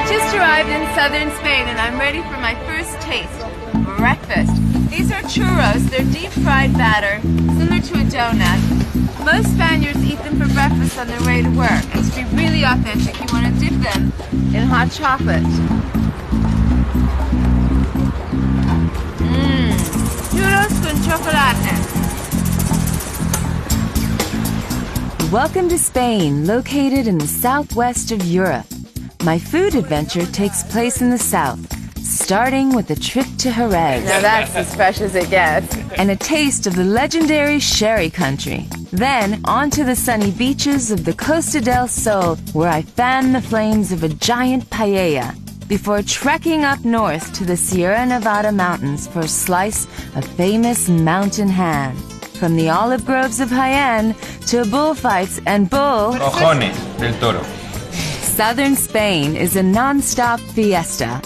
Just arrived in southern Spain and I'm ready for my first taste. Breakfast. These are churros. They're deep-fried batter, similar to a donut. Most Spaniards eat them for breakfast on their way to work. And to be really authentic, you want to dip them in hot chocolate. Churros con chocolate. Welcome to Spain, located in the southwest of Europe. My food adventure takes place in the south, starting with a trip to Jerez. Now that's as fresh as it gets. And a taste of the legendary sherry country. Then on to the sunny beaches of the Costa del Sol, where I fan the flames of a giant paella, before trekking up north to the Sierra Nevada mountains for a slice of famous mountain ham. From the olive groves of Jaén to bullfights and Cojones del toro. Southern Spain is a non-stop fiesta.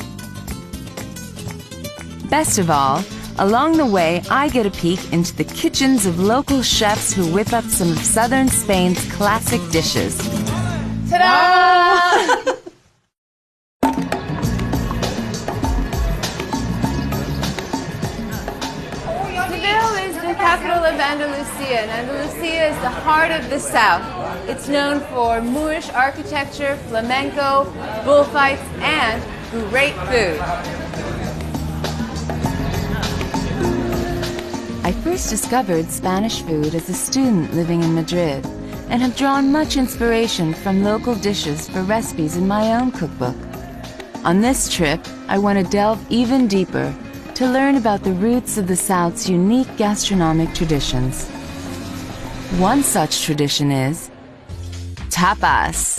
Best of all, along the way, I get a peek into the kitchens of local chefs who whip up some of southern Spain's classic dishes. Ta-da! Seville is the capital of Andalusia, and Andalusia is the heart of the south. It's known for Moorish architecture, flamenco, bullfights, and great food. I first discovered Spanish food as a student living in Madrid, and have drawn much inspiration from local dishes for recipes in my own cookbook. On this trip, I want to delve even deeper to learn about the roots of the South's unique gastronomic traditions. One such tradition is tapas.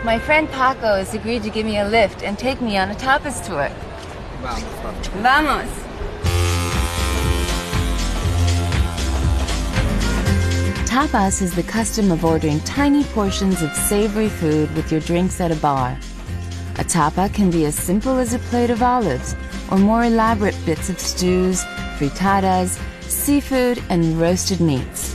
My friend Paco has agreed to give me a lift and take me on a tapas tour. Vamos! Tapas is the custom of ordering tiny portions of savory food with your drinks at a bar. A tapa can be as simple as a plate of olives, or more elaborate bits of stews, frittatas, seafood, and roasted meats.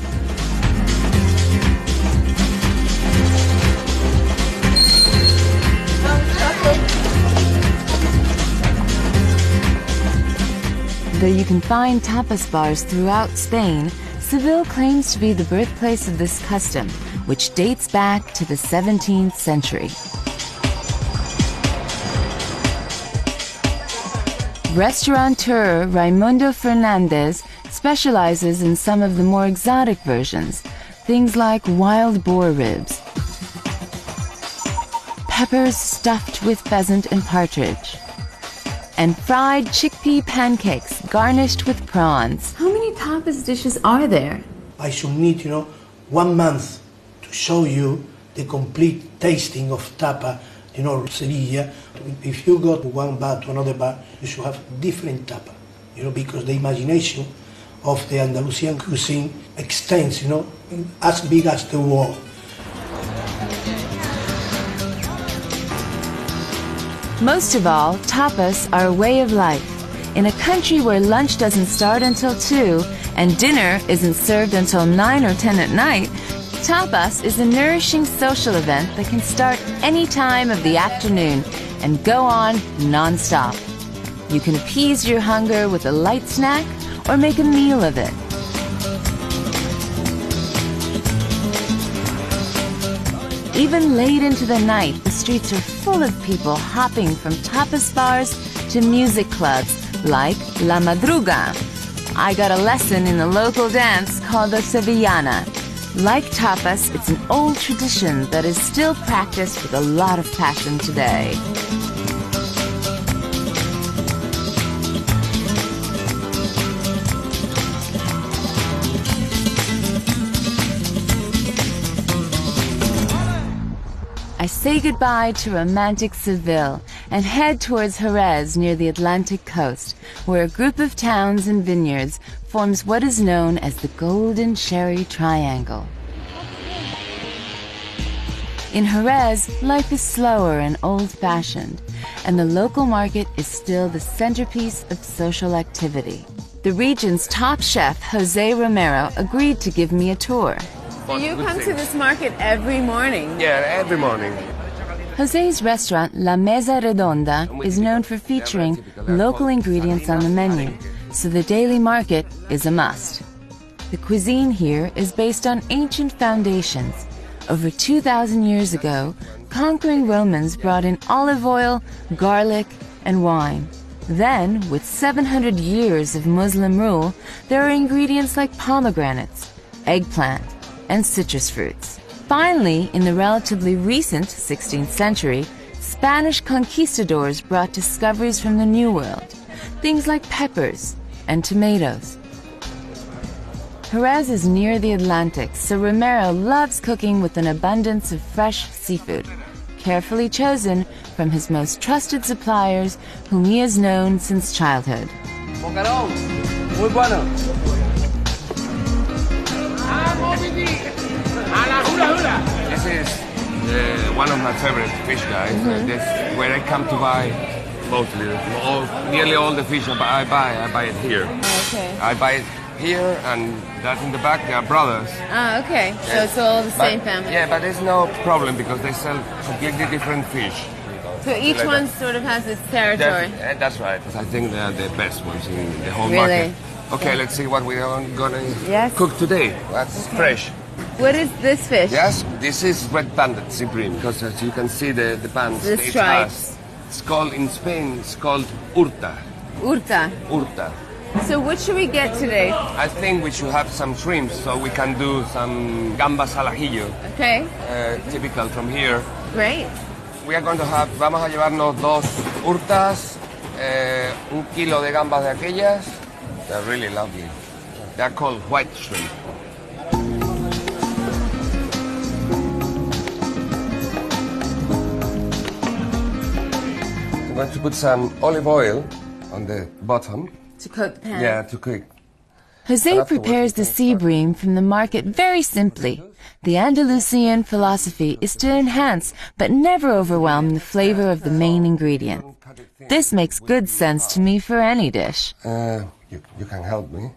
Though you can find tapas bars throughout Spain, Seville claims to be the birthplace of this custom, which dates back to the 17th century. Restaurateur Raimundo Fernandez specializes in some of the more exotic versions, things like wild boar ribs, peppers stuffed with pheasant and partridge, and fried chickpea pancakes garnished with prawns. How many tapas dishes are there? I should need, 1 month to show you the complete tasting of tapa, Sevilla. If you go to one bar to another bar, you should have different tapa, because the imagination of the Andalusian cuisine extends, as big as the world. Most of all, tapas are a way of life. In a country where lunch doesn't start until 2 and dinner isn't served until 9 or 10 at night, tapas is a nourishing social event that can start any time of the afternoon and go on non-stop. You can appease your hunger with a light snack or make a meal of it. Even late into the night, the streets are full of people hopping from tapas bars to music clubs like La Madruga. I got a lesson in the local dance called the Sevillana. Like tapas, it's an old tradition that is still practiced with a lot of passion today. I say goodbye to romantic Seville and head towards Jerez near the Atlantic coast, where a group of towns and vineyards forms what is known as the Golden Sherry Triangle. In Jerez, life is slower and old-fashioned, and the local market is still the centerpiece of social activity. The region's top chef, Jose Romero, agreed to give me a tour. So you come to this market every morning? Yeah, every morning. Jose's restaurant, La Mesa Redonda, is known for featuring local ingredients on the menu, so the daily market is a must. The cuisine here is based on ancient foundations. Over 2,000 years ago, conquering Romans brought in olive oil, garlic, and wine. Then, with 700 years of Muslim rule, there are ingredients like pomegranates, eggplant, and citrus fruits. Finally, in the relatively recent 16th century, Spanish conquistadors brought discoveries from the New World, things like peppers and tomatoes. Jerez is near the Atlantic, so Romero loves cooking with an abundance of fresh seafood, carefully chosen from his most trusted suppliers, whom he has known since childhood. Bocarón, muy bueno. This is one of my favorite fish, guys. That's where I come to buy mostly, nearly all the fish I buy it here. Okay. I buy it here, and that in the back, they are brothers. Ah, okay. So it's all the same family. Yeah, but there's no problem because they sell completely different fish. So each one sort of has its territory. That's right. I think they are the best ones in the whole Really? market. Okay, let's see what we are gonna Yes. cook today. That's fresh. What is this fish? Yes, this is red banded supreme because as you can see the bands. The it stripes. has- It's called in Spain. It's called urta. Urta. Urta. So what should we get today? I think we should have some shrimps, so we can do some gambas al ajillo, Okay. typical from here. Great. We are going to have, vamos a llevarnos 2 urtas, 1 kilo de gambas de aquellas. They're really lovely. They're called white shrimp. I'm going to put some olive oil on the bottom. To cook the pan. Yeah, to cook. Jose prepares the sea bream from the market very simply. The Andalusian philosophy is to enhance but never overwhelm the flavor of the main ingredient. This makes good sense to me for any dish. You can help me.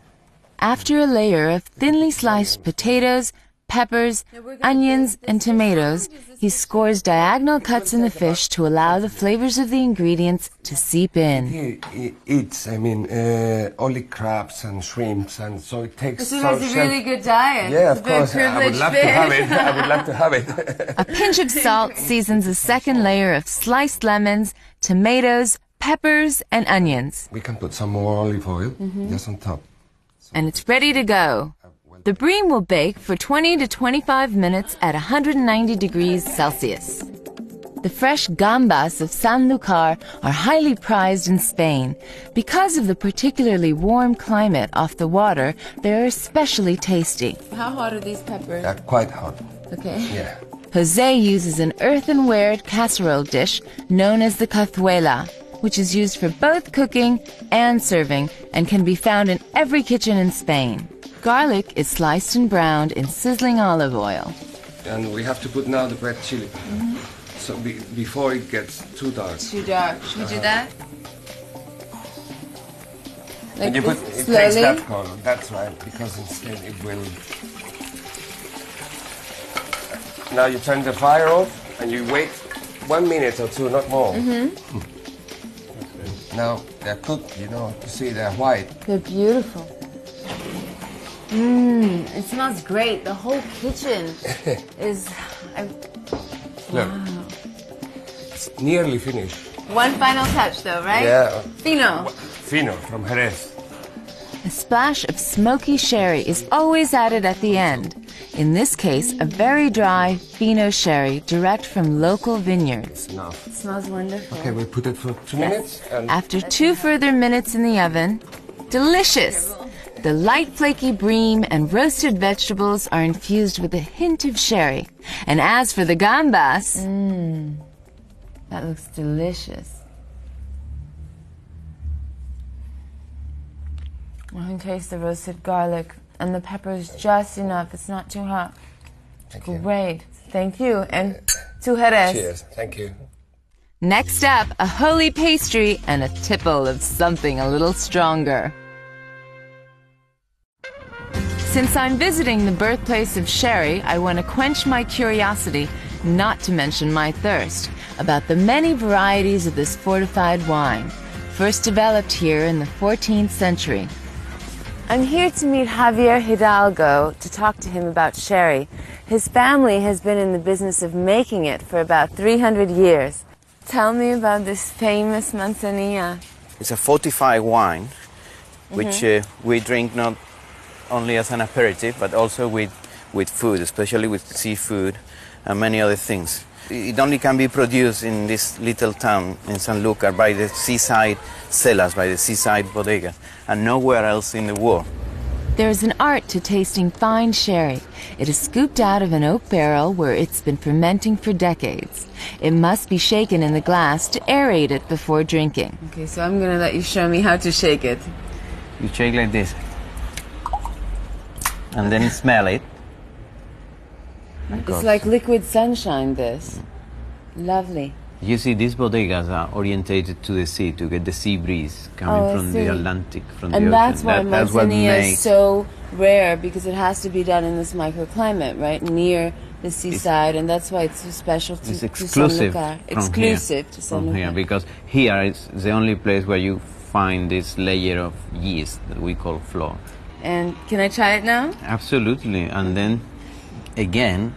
After a layer of thinly sliced potatoes, peppers, onions, and tomatoes, he scores diagonal cuts in the fish to allow the flavors of the ingredients to seep in. He eats, only crabs and shrimps, and so it takes... This has a really good diet. Yeah, It's of a very course. I would privileged love fish. to have it. I would love to have it. A pinch of salt seasons a second layer of sliced lemons, tomatoes, peppers, and onions. We can put some more olive oil just on top. And it's ready to go. The bream will bake for 20 to 25 minutes at 190 degrees Celsius. The fresh gambas of Sanlúcar are highly prized in Spain. Because of the particularly warm climate off the water, they are especially tasty. How hot are these peppers? They're quite hot. Okay. Yeah. Jose uses an earthenware casserole dish known as the cazuela, which is used for both cooking and serving and can be found in every kitchen in Spain. Garlic is sliced and browned in sizzling olive oil. And we have to put now the red chili. So before it gets too dark. Too dark. Should we do that? Like And you put, this, it slowly? takes that color. That's right, because instead it will... Now you turn the fire off and you wait 1 minute or 2, not more. Now they're cooked, you see they're white. They're beautiful. It smells great. The whole kitchen is... Look, it's nearly finished. One final touch though, right? Yeah. Fino. Fino from Jerez. A splash of smoky sherry is always added at the end. In this case, a very dry, fino sherry direct from local vineyards. Enough. It smells wonderful. Okay, we put it for 2 minutes. And After 2 further minutes in the oven, delicious! The light flaky bream and roasted vegetables are infused with a hint of sherry. And as for the gambas... That looks delicious. I can taste the roasted garlic and the peppers just enough. It's not too hot. Thank you. Great. Thank you. And to Jerez. Cheers. Thank you. Next up, a holy pastry and a tipple of something a little stronger. Since I'm visiting the birthplace of sherry, I want to quench my curiosity, not to mention my thirst, about the many varieties of this fortified wine, first developed here in the 14th century. I'm here to meet Javier Hidalgo to talk to him about sherry. His family has been in the business of making it for about 300 years. Tell me about this famous manzanilla. It's a fortified wine, which we drink not only as an aperitif, but also with food, especially with seafood and many other things. It only can be produced in this little town in Sanlúcar by the seaside cellars, by the seaside bodega, and nowhere else in the world. There's an art to tasting fine sherry. It is scooped out of an oak barrel where it's been fermenting for decades. It must be shaken in the glass to aerate it before drinking. Okay, so I'm going to let you show me how to shake it. You shake like this, and then smell it. It's like liquid sunshine, this. Lovely. You see, these bodegas are orientated to the sea to get the sea breeze coming from the Atlantic, from the ocean. And that's why manzanilla is so rare, because it has to be done in this microclimate, right, near the seaside, and that's why it's so special to exclusive Sanlúcar. from Exclusive here, to from Sanlúcar. here, because here is the only place where you find this layer of yeast that we call flour. And can I try it now? Absolutely, and then again,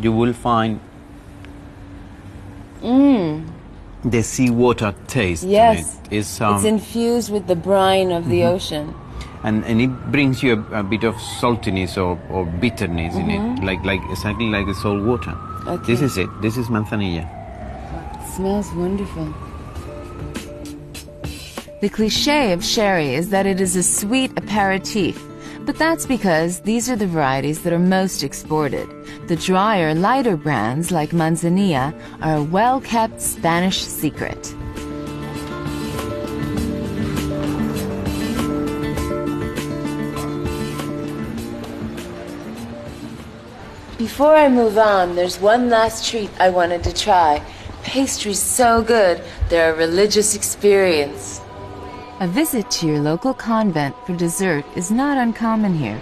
you will find the seawater taste. Yes, in it. It's infused with the brine of the ocean. And it brings you a bit of saltiness or bitterness in it, like exactly like the salt water. Okay. This is it. This is manzanilla. It smells wonderful. The cliché of sherry is that it is a sweet aperitif, but that's because these are the varieties that are most exported. The drier, lighter brands like manzanilla are a well-kept Spanish secret. Before I move on, there's one last treat I wanted to try. Pastry's so good, they're a religious experience. A visit to your local convent for dessert is not uncommon here.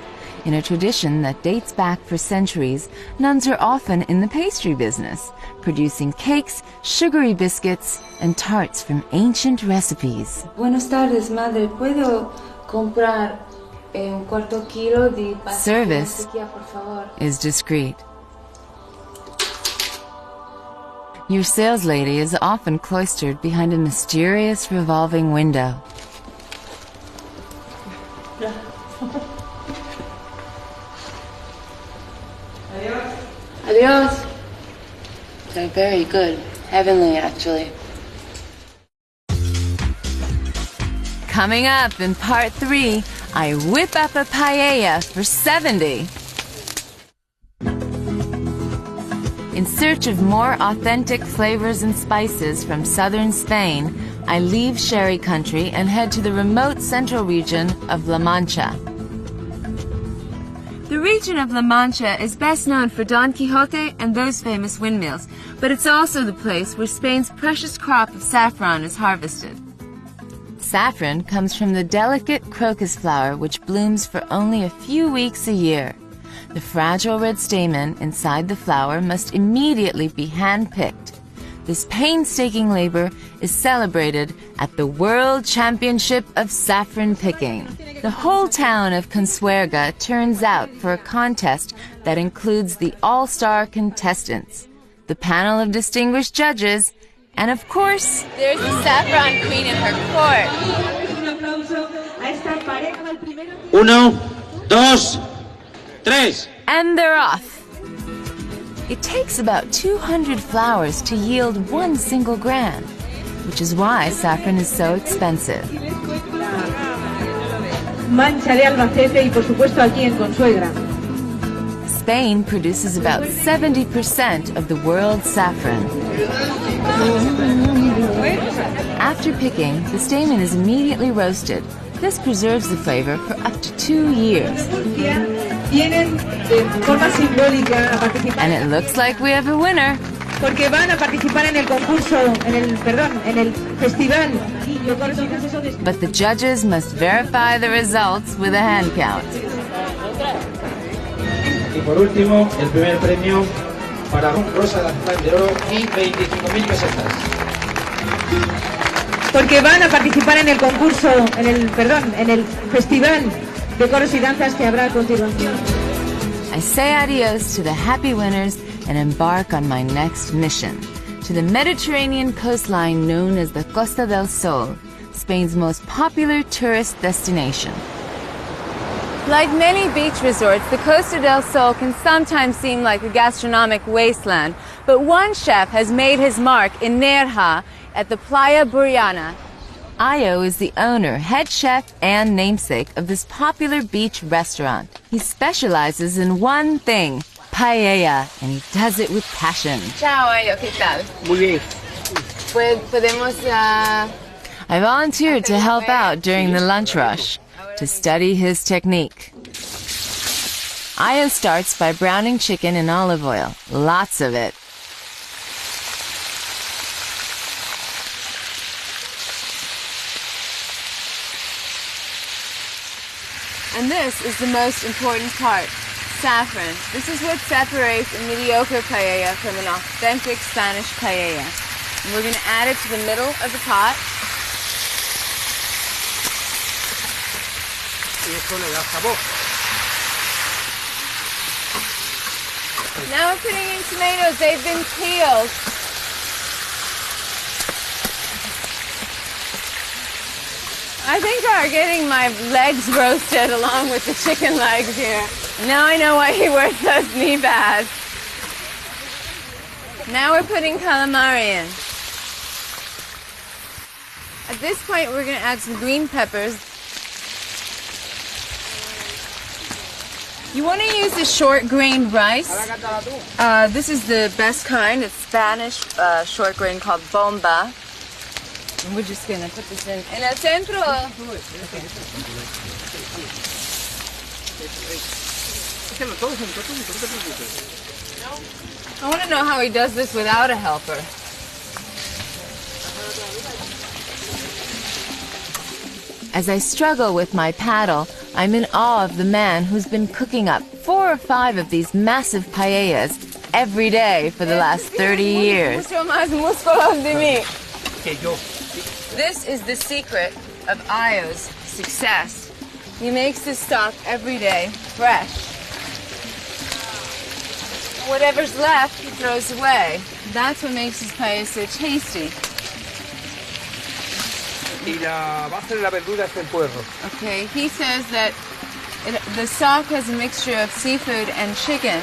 In a tradition that dates back for centuries, nuns are often in the pastry business, producing cakes, sugary biscuits, and tarts from ancient recipes. Buenas tardes, madre. ¿Puedo comprar un cuarto kilo de pasta Service con mantequilla, por favor? is discreet. Your sales lady is often cloistered behind a mysterious revolving window. Adiós. They're very good. Heavenly, actually. Coming up in part 3, I whip up a paella for 70. In search of more authentic flavors and spices from southern Spain, I leave sherry country and head to the remote central region of La Mancha. The region of La Mancha is best known for Don Quixote and those famous windmills, but it's also the place where Spain's precious crop of saffron is harvested. Saffron comes from the delicate crocus flower which blooms for only a few weeks a year. The fragile red stamen inside the flower must immediately be hand-picked. This painstaking labor is celebrated at the World Championship of Saffron Picking. The whole town of Consuegra turns out for a contest that includes the all-star contestants, the panel of distinguished judges, and of course, there's the saffron queen in her court. Uno, dos, tres. And they're off. It takes about 200 flowers to yield one single gram, which is why saffron is so expensive. Mancha de Albacete y por supuesto aquí en Consuegra. Spain produces about 70% of the world's saffron. After picking, the stamen is immediately roasted. This preserves the flavor for up to 2 years. And it looks like we have a winner. Porque van a participar en el concurso, en el festival. But the judges must verify the results with a hand count. Y por último, el primer premio para Rosa Gazpacho de oro y 25.000 pesetas. Porque van a participar en el concurso, en el festival de coros y danzas que habrá a continuación. I say adios to the happy winners and embark on my next mission, to the Mediterranean coastline known as the Costa del Sol, Spain's most popular tourist destination. Like many beach resorts, the Costa del Sol can sometimes seem like a gastronomic wasteland, but one chef has made his mark in Nerja at the Playa Burriana. Ayo is the owner, head chef, and namesake of this popular beach restaurant. He specializes in one thing, paella, and he does it with passion. Ciao, Ayo, ¿qué tal? Muy bien. Podemos... I volunteered to help out during the lunch rush to study his technique. Ayo starts by browning chicken in olive oil, lots of it. And this is the most important part, saffron. This is what separates a mediocre paella from an authentic Spanish paella. And we're going to add it to the middle of the pot. Now we're putting in tomatoes. They've been peeled. I think I'm getting my legs roasted along with the chicken legs here. Now I know why he wears those knee pads. Now we're putting calamari in. At this point, we're going to add some green peppers. You want to use the short-grain rice. This is the best kind. It's Spanish short grain called bomba. And we're just going to put this in el centro. I want to know how he does this without a helper. As I struggle with my paddle, I'm in awe of the man who's been cooking up 4 or 5 of these massive paellas every day for the last 30 years. Mucho más músculos de mí. This is the secret of Ayo's success. He makes his stock every day fresh. Whatever's left, he throws away. That's what makes his paella so tasty. Y la base de la verdura es el puerro. Okay, he says that the stock has a mixture of seafood and chicken,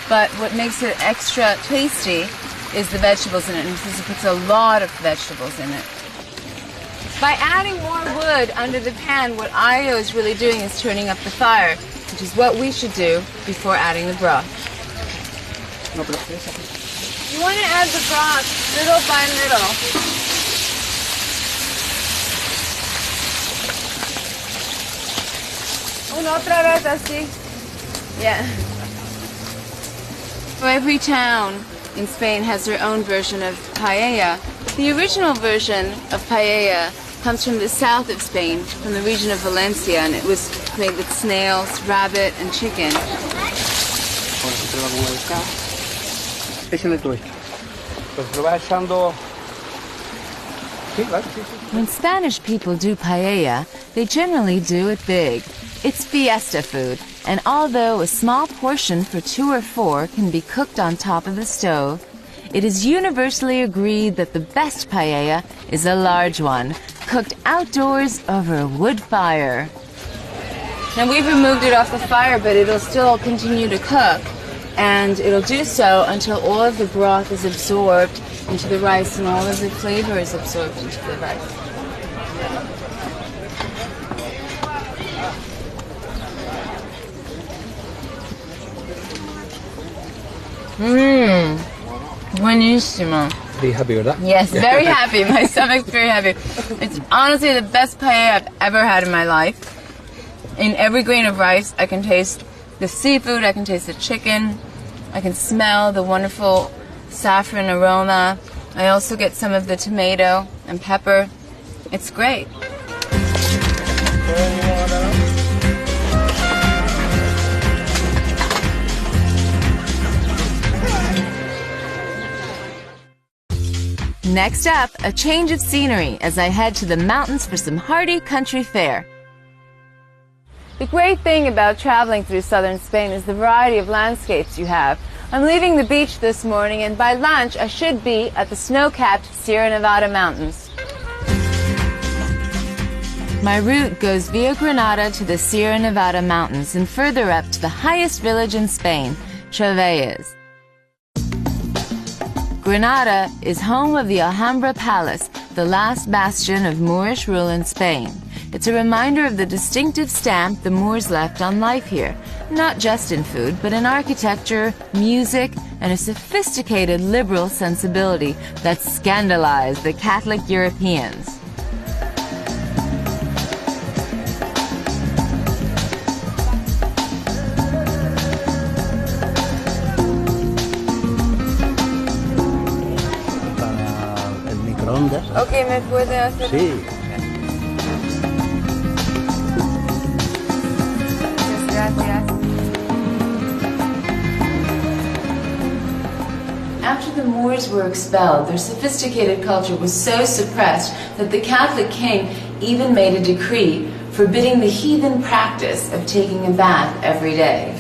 but what makes it extra tasty is the vegetables in it. And he says he puts a lot of vegetables in it. By adding more wood under the pan, what Ayo is really doing is turning up the fire, which is what we should do before adding the broth. You want to add the broth little by little. Otra vez así. Yeah. So every town in Spain has their own version of paella. The original version of paella comes from the south of Spain, from the region of Valencia, and it was made with snails, rabbit, and chicken. When Spanish people do paella, they generally do it big. It's fiesta food, and although a small portion for 2 or 4 can be cooked on top of the stove, it is universally agreed that the best paella is a large one, cooked outdoors over a wood fire. Now we've removed it off the fire, but it'll still continue to cook, and it'll do so until all of the broth is absorbed into the rice and all of the flavor is absorbed into the rice. Buenísimo. Be happy with that? Yes, very happy. My stomach's very happy. It's honestly the best paella I've ever had in my life. In every grain of rice, I can taste the seafood, I can taste the chicken, I can smell the wonderful saffron aroma. I also get some of the tomato and pepper. It's great. Next up, a change of scenery as I head to the mountains for some hearty country fare. The great thing about traveling through southern Spain is the variety of landscapes you have. I'm leaving the beach this morning, and by lunch I should be at the snow-capped Sierra Nevada mountains. My route goes via Granada to the Sierra Nevada mountains and further up to the highest village in Spain, Jerez. Granada is home of the Alhambra Palace, the last bastion of Moorish rule in Spain. It's a reminder of the distinctive stamp the Moors left on life here, not just in food, but in architecture, music, and a sophisticated liberal sensibility that scandalized the Catholic Europeans. Para el microondas. Okay, ¿me puede hacer? Sí. After the Moors were expelled, their sophisticated culture was so suppressed that the Catholic king even made a decree forbidding the heathen practice of taking a bath every day.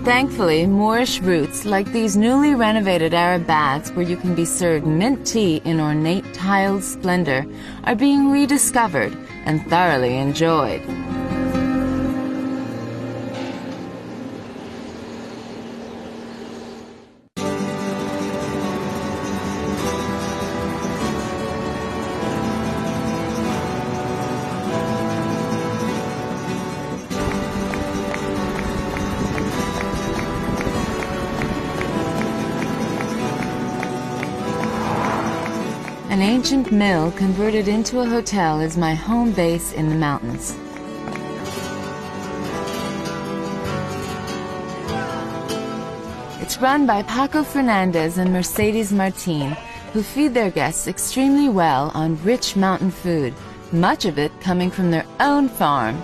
Thankfully, Moorish roots, like these newly renovated Arab baths where you can be served mint tea in ornate tiled splendor, are being rediscovered and thoroughly enjoyed. An ancient mill converted into a hotel is my home base in the mountains. It's run by Paco Fernandez and Mercedes Martin, who feed their guests extremely well on rich mountain food, much of it coming from their own farm.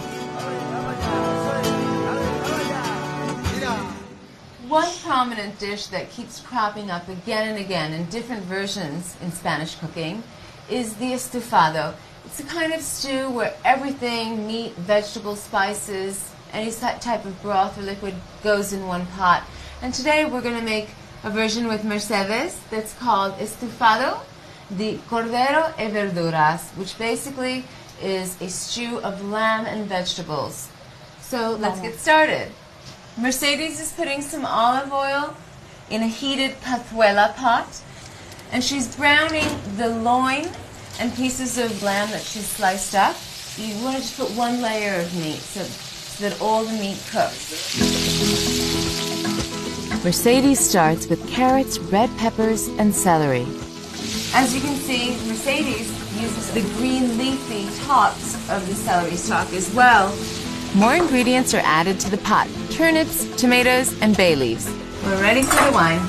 One prominent dish that keeps cropping up again and again in different versions in Spanish cooking is the estofado. It's a kind of stew where everything, meat, vegetables, spices, any type of broth or liquid goes in one pot. And today we're going to make a version with Mercedes that's called estofado de cordero y verduras, which basically is a stew of lamb and vegetables. So let's get started. Mercedes is putting some olive oil in a heated cazuela pot, and she's browning the loin and pieces of lamb that she's sliced up. You want to just put one layer of meat so that all the meat cooks. Mercedes starts with carrots, red peppers, and celery. As you can see, Mercedes uses the green leafy tops of the celery stalk as well. More ingredients are added to the pot: turnips, tomatoes, and bay leaves. We're ready for the wine.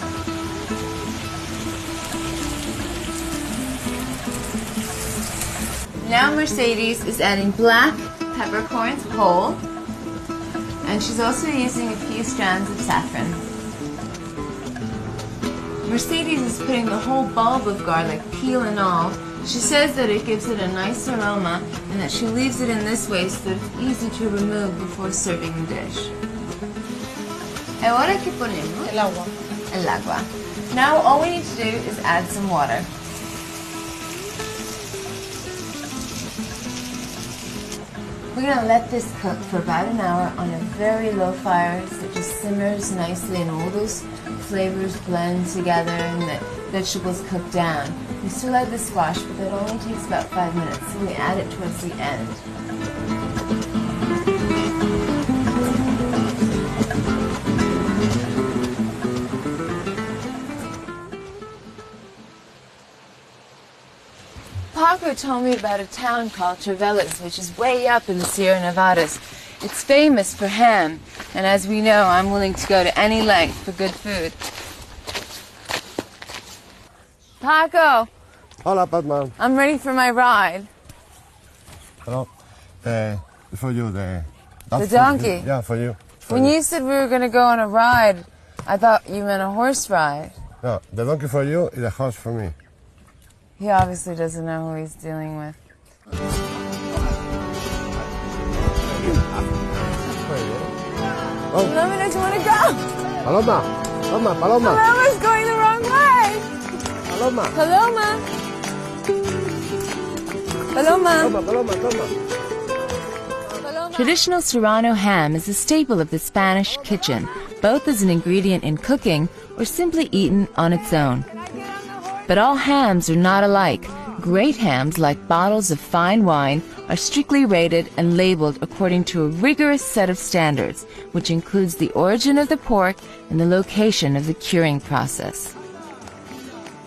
Now Mercedes is adding black peppercorns whole, and she's also using a few strands of saffron. Mercedes is putting the whole bulb of garlic, peel and all. She says that it gives it a nice aroma and that she leaves it in this way so that it's easy to remove before serving the dish. Ahora que ponemos? El agua. El agua. Now all we need to do is add some water. We're going to let this cook for about an hour on a very low fire so it just simmers nicely and all those flavors blend together and the vegetables cook down. We still add the squash, but that only takes about 5 minutes, so we add it towards the end. Paco told me about a town called Jerez, which is way up in the Sierra Nevadas. It's famous for ham, and as we know, I'm willing to go to any length for good food. Paco! Hola, Padma. I'm ready for my ride. Hello. For you, the donkey? Yeah, for you. When you said we were going to go on a ride, I thought you meant a horse ride. No, the donkey for you is a horse for me. He obviously doesn't know who he's dealing with. Paloma doesn't want to go. Paloma. Paloma, Paloma. Paloma's going the wrong way. Paloma. Paloma. Paloma. Paloma, Paloma. Traditional Serrano ham is a staple of the Spanish kitchen, both as an ingredient in cooking or simply eaten on its own. But all hams are not alike. Great hams, like bottles of fine wine, are strictly rated and labeled according to a rigorous set of standards, which includes the origin of the pork and the location of the curing process.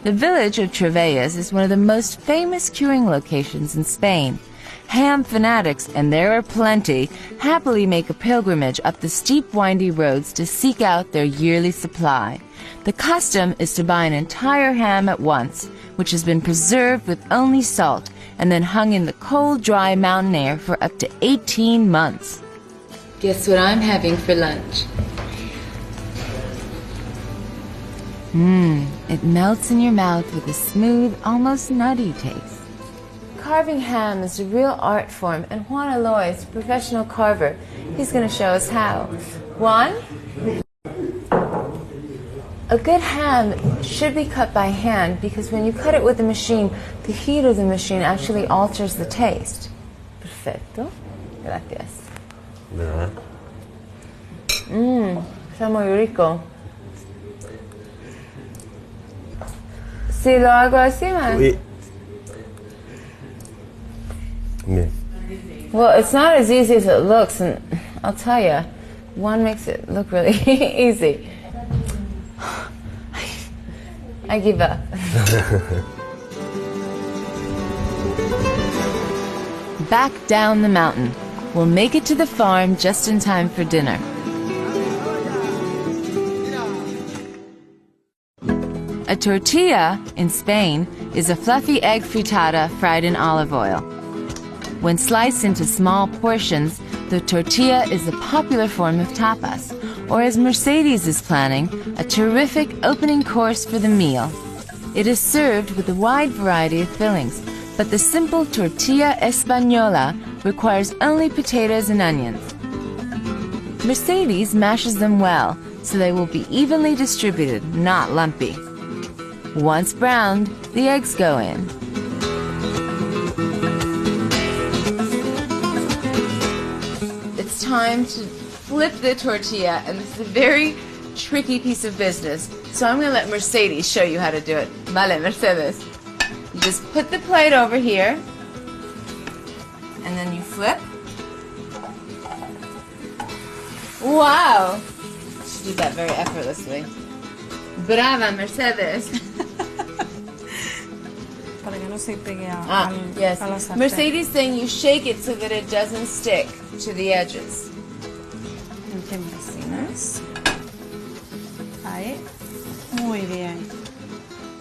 The village of Jerez is one of the most famous curing locations in Spain. Ham fanatics, and there are plenty, happily make a pilgrimage up the steep, windy roads to seek out their yearly supply. The custom is to buy an entire ham at once, which has been preserved with only salt and then hung in the cold, dry mountain air for up to 18 months. Guess what I'm having for lunch? It melts in your mouth with a smooth, almost nutty taste. Carving ham is a real art form, and Juan Aloy is a professional carver. He's going to show us how. Juan? A good ham should be cut by hand because when you cut it with the machine, the heat of the machine actually alters the taste. Perfecto. Gracias. Está muy rico. Si lo hago así, man. Oui. Bien. Well, it's not as easy as it looks, and I'll tell you, one makes it look really easy. I give up. Back down the mountain. We'll make it to the farm just in time for dinner. A tortilla, in Spain, is a fluffy egg frittata fried in olive oil. When sliced into small portions, the tortilla is a popular form of tapas, or as Mercedes is planning, a terrific opening course for the meal. It is served with a wide variety of fillings, but the simple tortilla española requires only potatoes and onions. Mercedes mashes them well, so they will be evenly distributed, not lumpy. Once browned, the eggs go in. It's time to flip the tortilla, and this is a very tricky piece of business. So I'm going to let Mercedes show you how to do it. Vale, Mercedes. You just put the plate over here, and then you flip. Wow! She did that very effortlessly. Brava, Mercedes. Yes. Mercedes saying you shake it so that it doesn't stick to the edges. Ahí. Muy bien.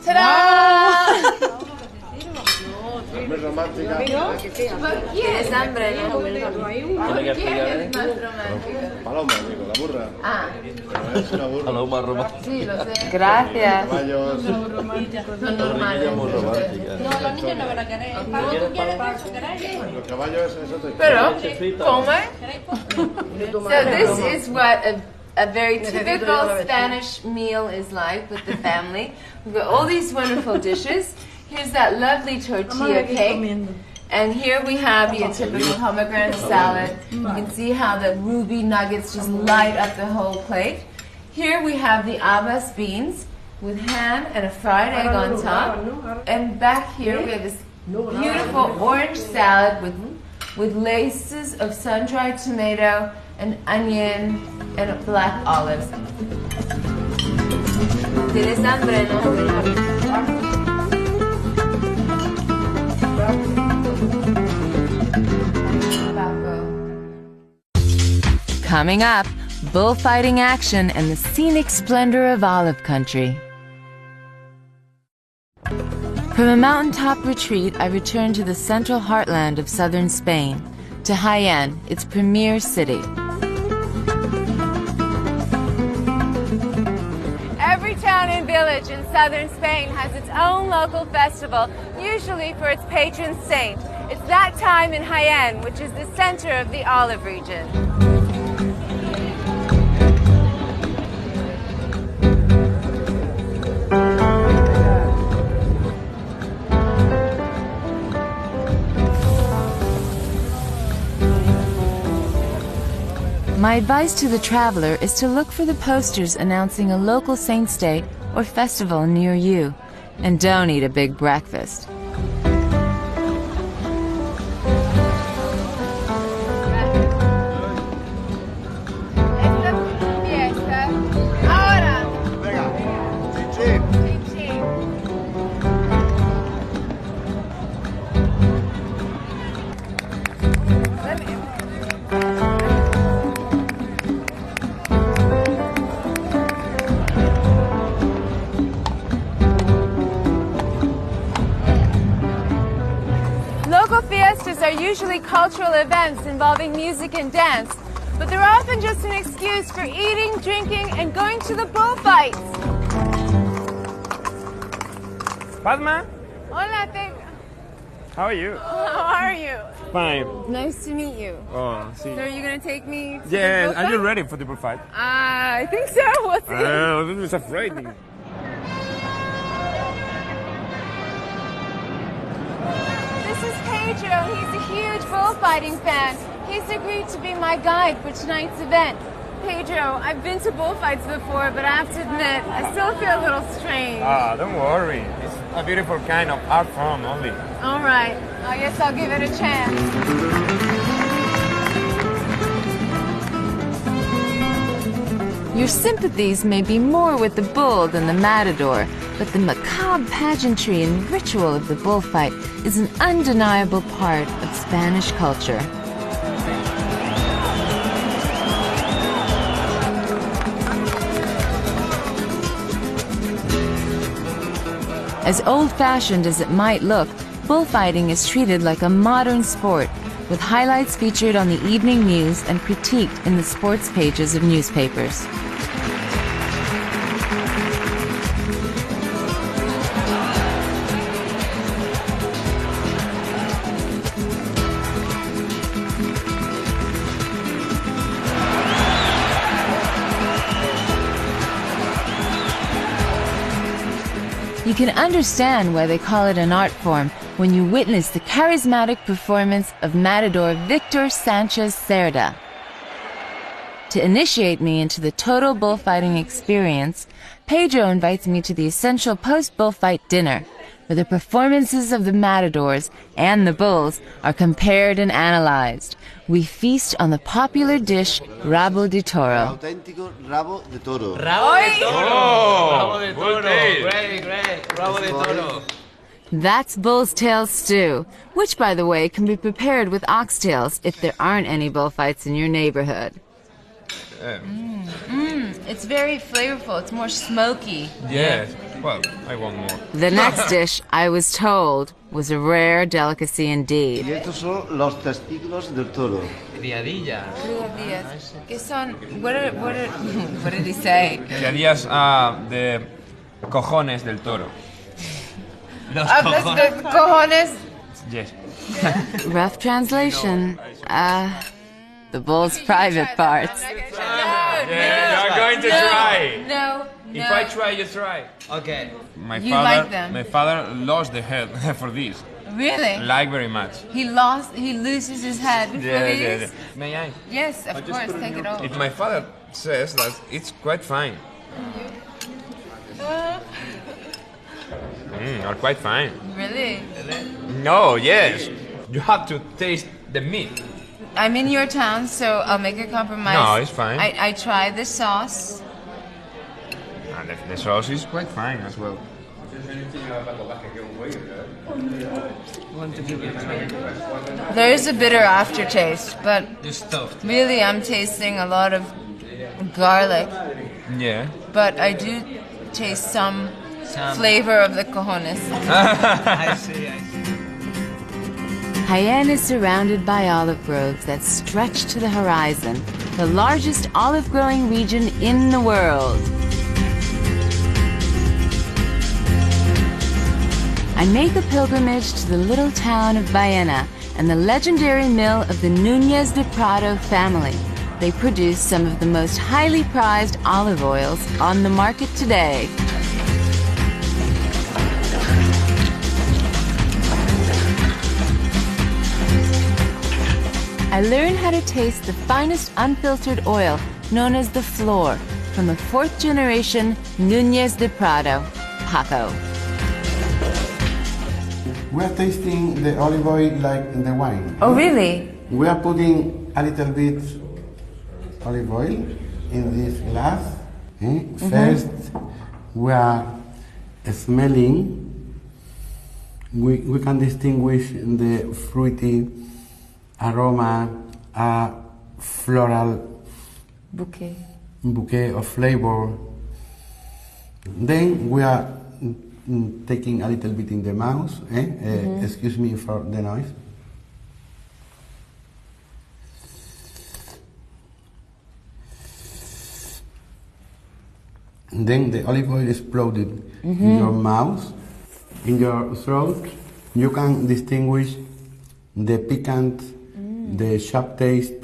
¡Ta-da! Muy romántica. ¿Quieres hambre? ¿No? ¿Quieres más romántica? Paloma, digo, la burra. Ah. Es una burra. Paloma romántica. Sí, lo sé. Gracias. Caballos. Son normales. Muy romántica. No, los niños no van a querer. Como tú quieres, Pancho, queréis. Los caballos es otro. Pero, come. So this is what a very typical Spanish meal is like with the family. We've got all these wonderful dishes. Here's that lovely tortilla cake. And here we have your typical pomegranate salad. You can see how the ruby nuggets just light up the whole plate. Here we have the habas beans with ham and a fried egg on top. And back here we have this beautiful orange salad with laces of sun-dried tomato and onion and black olives. ¿Tienes hambre, no? Coming up, bullfighting action and the scenic splendor of olive country. From a mountaintop retreat, I returned to the central heartland of southern Spain, to Jaén, its premier city. Every town and village in southern Spain has its own local festival, usually for its patron saint. It's that time in Jaén, which is the center of the olive region. My advice to the traveler is to look for the posters announcing a local saint's day or festival near you. And don't eat a big breakfast. Are usually cultural events involving music and dance, but they're often just an excuse for eating, drinking, and going to the bullfights. Padma? Hola, how are you? How are you? Fine. Nice to meet you. Oh, see. So are you going to take me to Yes, the are you ready for the bullfight? I think so. We'll see. This is frightening. Pedro, he's a huge bullfighting fan. He's agreed to be my guide for tonight's event. Pedro, I've been to bullfights before, but I have to admit, I still feel a little strange. Don't worry. It's a beautiful kind of art form only. All right. I guess I'll give it a chance. Your sympathies may be more with the bull than the matador, but the macabre pageantry and ritual of the bullfight is an undeniable part of Spanish culture. As old-fashioned as it might look, bullfighting is treated like a modern sport, with highlights featured on the evening news and critiqued in the sports pages of newspapers. You can understand why they call it an art form when you witness the charismatic performance of matador Victor Sanchez Cerda. To initiate me into the total bullfighting experience, Pedro invites me to the essential post-bullfight dinner, where the performances of the matadors and the bulls are compared and analyzed. We feast on the popular dish rabo de toro. Auténtico rabo de toro. Rabo de toro. Oh, Rabo de toro. Great. Rabo de toro. That's bull's tail stew, which, by the way, can be prepared with oxtails if there aren't any bullfights in your neighborhood. It's very flavorful. It's more smoky. Yes. Well, I want more. The next dish, I was told, was a rare delicacy indeed. Y estos son los testículos del toro. Criadilla. Criadillas. ¿Qué son? What did he say? Criadillas de cojones del toro. Los The cojones. Yes. Rough translation. The bull's private parts. You're going to try. No. If I try, you try. Okay. You like them? My father lost the head for this. Really? Like very much. He loses his head for these? May I? Yes, of course, take it all. If my father says that it's quite fine. Or quite fine. Really? No, yes. You have to taste the meat. I'm in your town, so I'll make a compromise. No, it's fine. I tried the sauce. And the sauce is quite fine as well. There is a bitter aftertaste, but You're stuffed. really I'm tasting a lot of garlic. Yeah. But I do taste some flavor of the cojones. I see. Jaén is surrounded by olive groves that stretch to the horizon, the largest olive growing region in the world. I make a pilgrimage to the little town of Baena and the legendary mill of the Núñez de Prado family. They produce some of the most highly prized olive oils on the market today. I learned how to taste the finest unfiltered oil known as the flor from the 4th generation Núñez de Prado, Paco. We are tasting the olive oil like in the wine. Oh, really? We are putting a little bit olive oil in this glass. First, we are smelling. We can distinguish the fruity aroma, a floral bouquet of flavor. Then we are taking a little bit in the mouth. Excuse me for the noise. Then the olive oil exploded in your mouth, in your throat. You can distinguish the piquant, the sharp taste.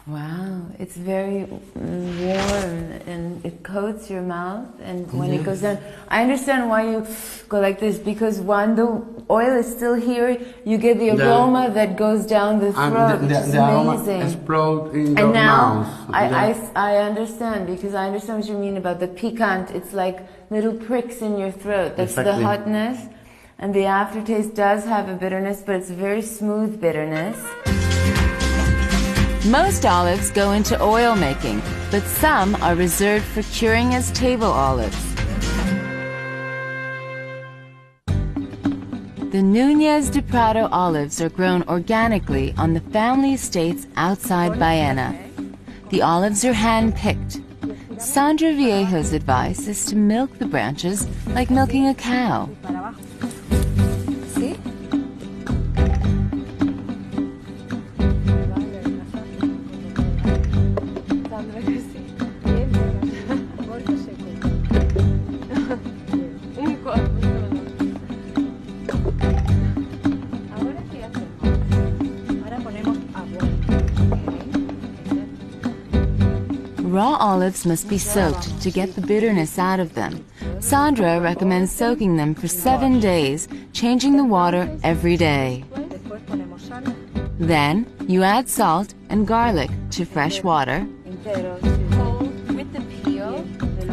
Wow, it's very warm and it coats your mouth, and when it goes down, I understand why you go like this, because when the oil is still here, you get the aroma that goes down the throat, which is the aroma amazing. Explodes in your mouth. I understand, because I understand what you mean about the piquant. It's like little pricks in your throat. That's the hotness. And the aftertaste does have a bitterness, but it's a very smooth bitterness. Most olives go into oil making, but some are reserved for curing as table olives. The Núñez de Prado olives are grown organically on the family estates outside Baena. The olives are hand-picked. Sandra Viejo's advice is to milk the branches like milking a cow. Raw olives must be soaked to get the bitterness out of them. Sandra recommends soaking them for 7 days, changing the water every day. Then, you add salt and garlic to fresh water,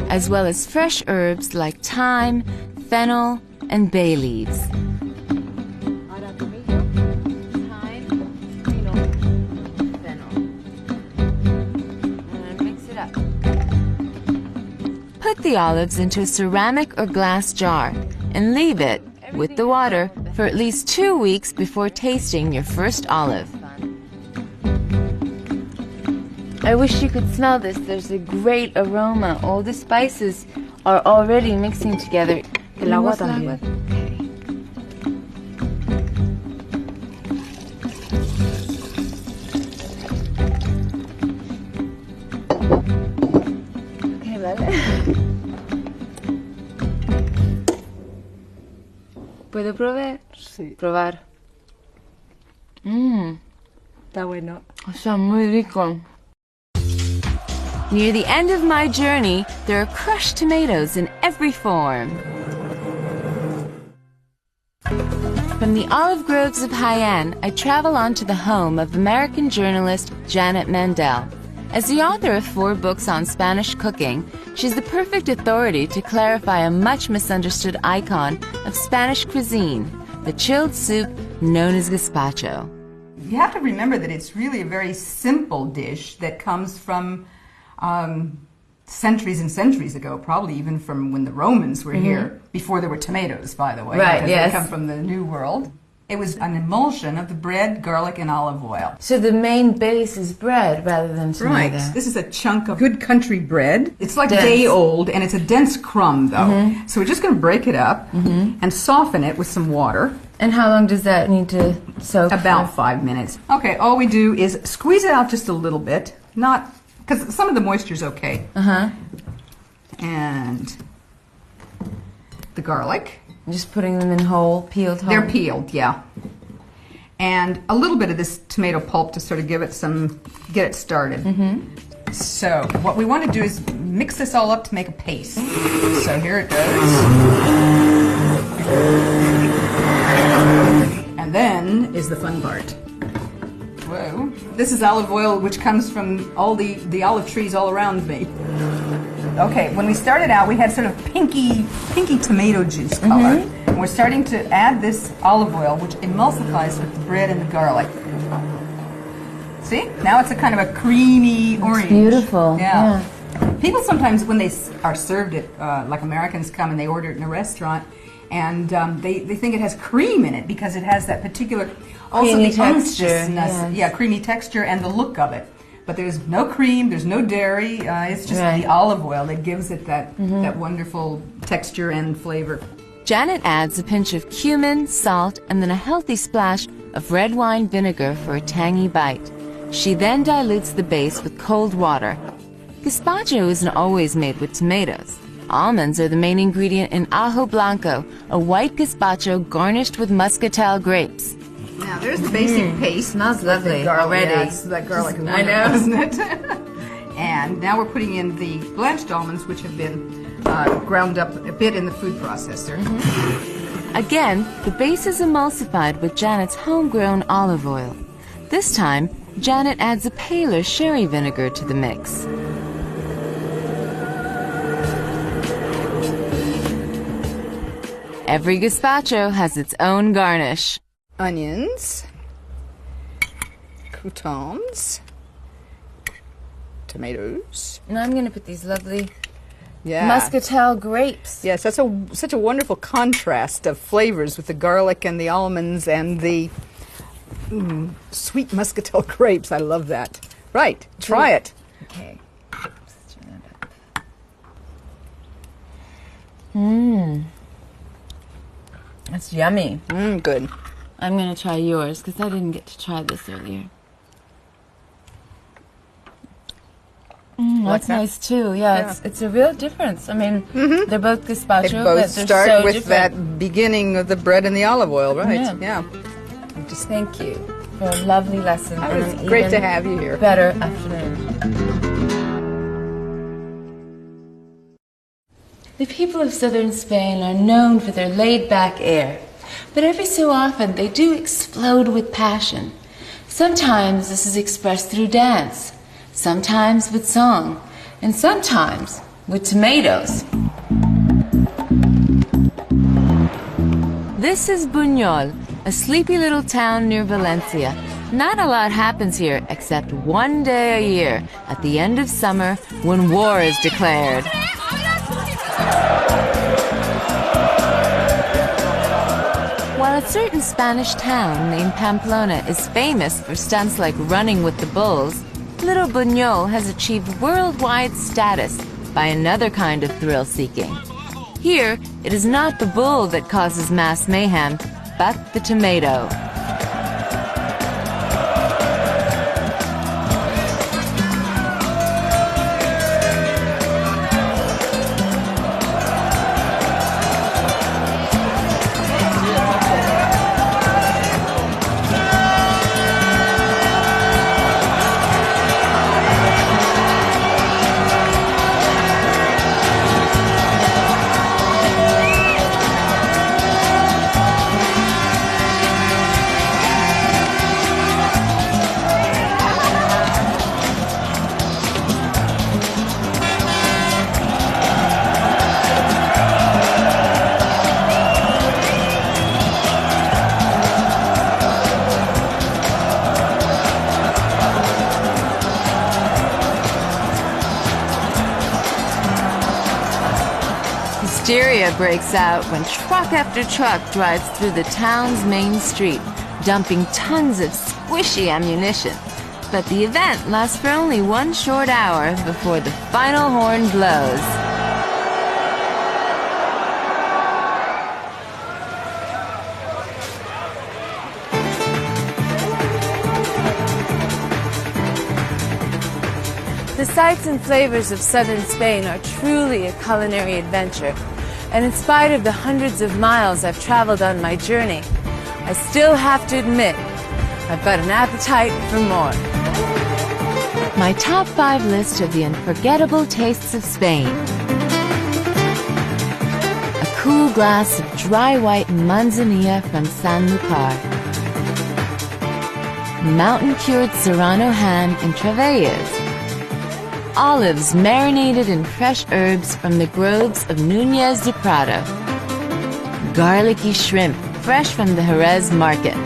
as well as fresh herbs like thyme, fennel, and bay leaves. Put the olives into a ceramic or glass jar and leave it, with the water, for at least 2 weeks before tasting your first olive. I wish you could smell this. There's a great aroma. All the spices are already mixing together. El agua también. Okay, vale. ¿Puedo probar? Sí. Probar. Está bueno. Está muy rico. Near the end of my journey, there are crushed tomatoes in every form. From the olive groves of Jaén, I travel on to the home of American journalist Janet Mandel. As the author of 4 books on Spanish cooking, she's the perfect authority to clarify a much misunderstood icon of Spanish cuisine, the chilled soup known as Gazpacho. You have to remember that it's really a very simple dish that comes from centuries and centuries ago, probably even from when the Romans were here, before there were tomatoes, by the way. Right, yes. They come from the New World. It was an emulsion of the bread, garlic, and olive oil. So the main base is bread rather than tomato. Right. This is a chunk of good country bread. It's like Dense. day old, and it's a dense crumb, though. So we're just going to break it up and soften it with some water. And how long does that need to soak? About 5 minutes. Okay, all we do is squeeze it out just a little bit. Not, because some of the moisture's okay. And the garlic. Just putting them in whole, peeled whole? They're peeled, yeah. And a little bit of this tomato pulp to sort of give it some, get it started. So what we want to do is mix this all up to make a paste. So here it goes. And then is the fun part. Whoa. This is olive oil, which comes from all the olive trees all around me. Okay, when we started out, we had sort of pinky tomato juice color. And we're starting to add this olive oil, which emulsifies with the bread and the garlic. See? Now it's a kind of a creamy orange. It's beautiful. Yeah. People sometimes, when they are served it, like Americans come and they order it in a restaurant, and they think it has cream in it because it has that particular, also creamy the texture, unctuousness, yeah, creamy texture and the look of it. But there's no cream, there's no dairy, it's just the olive oil that gives it that, that wonderful texture and flavor. Janet adds a pinch of cumin, salt, and then a healthy splash of red wine vinegar for a tangy bite. She then dilutes the base with cold water. Gazpacho isn't always made with tomatoes. Almonds are the main ingredient in ajo blanco, a white gazpacho garnished with muscatel grapes. Now there's the basic paste. Smells lovely already. already. That garlic is I know. isn't it? And now we're putting in the blanched almonds, which have been ground up a bit in the food processor. Again, the base is emulsified with Janet's homegrown olive oil. This time, Janet adds a paler sherry vinegar to the mix. Every gazpacho has its own garnish. Onions, croutons, tomatoes. And I'm going to put these lovely Yeah. muscatel grapes. Yes, that's such a wonderful contrast of flavors with the garlic and the almonds and the sweet muscatel grapes. I love that. Right, try it. Okay. That's yummy. Good. I'm going to try yours because I didn't get to try this earlier. That's nice too. Yeah, it's a real difference. I mean, they're both gazpacho, They both but they're start so with different. that beginning of the bread and the olive oil, right? Yeah. Just thank you for a lovely lesson. Oh, and it's an great to even have you here. Better afternoon. The people of southern Spain are known for their laid-back air, but every so often they do explode with passion. Sometimes this is expressed through dance, sometimes with song, and sometimes with tomatoes. This is Buñol, a sleepy little town near Valencia. Not a lot happens here except one day a year, at the end of summer, when war is declared. While a certain Spanish town named Pamplona is famous for stunts like running with the bulls, little Buñol has achieved worldwide status by another kind of thrill-seeking. Here, it is not the bull that causes mass mayhem, but the tomato. Hysteria breaks out when truck after truck drives through the town's main street, dumping tons of squishy ammunition. But the event lasts for only one short hour before the final horn blows. The sights and flavors of southern Spain are truly a culinary adventure. And in spite of the hundreds of miles I've traveled on my journey, I still have to admit, I've got an appetite for more. My top 5 list of the unforgettable tastes of Spain. A cool glass of dry white manzanilla from Sanlúcar. Mountain-cured Serrano ham in Trevellas. Olives marinated in fresh herbs from the groves of Núñez de Prado. Garlicky shrimp fresh from the Jerez market.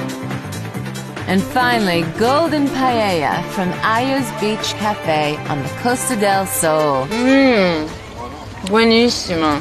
And finally, golden paella from Ayo's Beach Cafe on the Costa del Sol. Buenísimo.